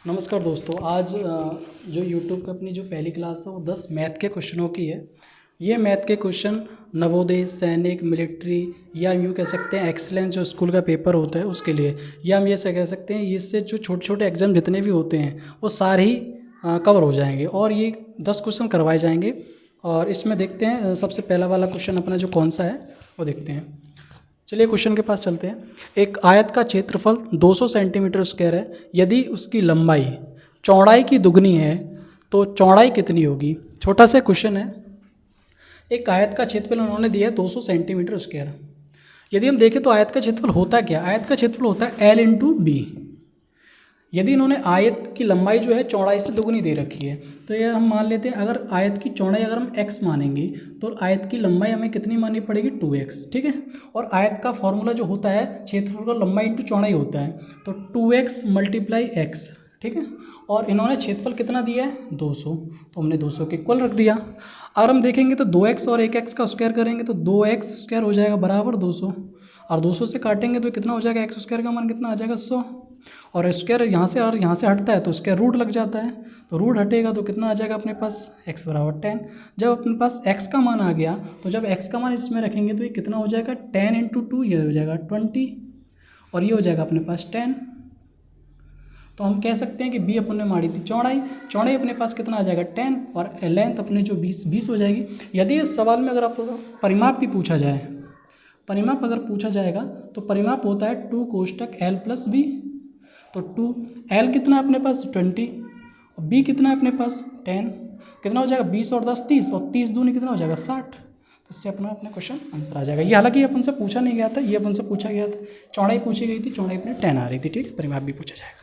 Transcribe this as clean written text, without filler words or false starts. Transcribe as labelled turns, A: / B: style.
A: नमस्कार दोस्तों। आज जो यूट्यूब पे अपनी जो पहली क्लास है वो 10 मैथ के क्वेश्चनों की है। ये मैथ के क्वेश्चन नवोदय, सैनिक, मिलिट्री या हम यूँ कह सकते हैं एक्सीलेंस जो स्कूल का पेपर होता है उसके लिए, या हम ये से कह सकते हैं इससे जो छोटे छोटे एग्जाम जितने भी होते हैं वो सारे ही कवर हो जाएंगे और ये 10 क्वेश्चन करवाए जाएंगे। और इसमें देखते हैं सबसे पहला वाला क्वेश्चन अपना जो कौन सा है वो देखते हैं। चलिए क्वेश्चन के पास चलते हैं। एक आयत का क्षेत्रफल 200 सेंटीमीटर स्क्वायर है। यदि उसकी लंबाई चौड़ाई की दुगनी है तो चौड़ाई कितनी होगी। छोटा सा क्वेश्चन है। एक आयत का क्षेत्रफल उन्होंने दिया है 200 सेंटीमीटर स्क्वायर। यदि हम देखें तो आयत का क्षेत्रफल होता क्या, आयत का क्षेत्रफल होता है L इंटू बी। यदि इन्होंने आयत की लंबाई जो है चौड़ाई से दुगनी दे रखी है तो ये हम मान लेते हैं, अगर आयत की चौड़ाई अगर हम x मानेंगे तो आयत की लंबाई हमें कितनी माननी पड़ेगी 2x, ठीक है। और आयत का फॉर्मूला जो होता है क्षेत्रफल का लंबाई इंटू चौड़ाई होता है तो 2x मल्टीप्लाई x, ठीक है। और इन्होंने क्षेत्रफल कितना दिया है 200, तो हमने 200 के इक्वल रख दिया। और हम देखेंगे तो 2x और 1x का स्क्वायर करेंगे तो 2x स्क्वायर हो जाएगा बराबर 200, और 200 से काटेंगे तो कितना हो जाएगा, x स्क्वायर का मान कितना आ जाएगा 100, और स्क्वायर यहाँ से और यहाँ से हटता है तो स्क्वायर रूट लग जाता है, तो रूट हटेगा तो कितना आ जाएगा अपने पास x बराबर 10। जब अपने पास x का मान आ गया तो जब x का मान इसमें रखेंगे तो ये कितना हो जाएगा 10 इंटू 2, ये हो जाएगा 20, और ये हो जाएगा अपने पास 10। तो हम कह सकते हैं कि b अपन ने मारी थी चौड़ाई, चौड़ाई अपने पास कितना आ जाएगा 10, और लेंथ अपने जो 20 हो जाएगी। यदि इस सवाल में अगर आपको परिमाप भी पूछा जाए, परिमाप अगर पूछा जाएगा तो परिमाप होता है 2 कोष्टक l प्लस बी। तो 2l कितना है अपने पास 20 और b कितना है अपने पास 10, कितना हो जाएगा 20 और 10 30, और 30 दूनी कितना हो जाएगा 60। तो इससे अपना क्वेश्चन आंसर आ जाएगा। ये हालांकि अपन से पूछा नहीं गया था, ये अपन से पूछा गया था, चौड़ाई पूछी गई थी, चौड़ाई अपने 10 आ रही थी, ठीक है। परिमाप भी पूछा जाएगा।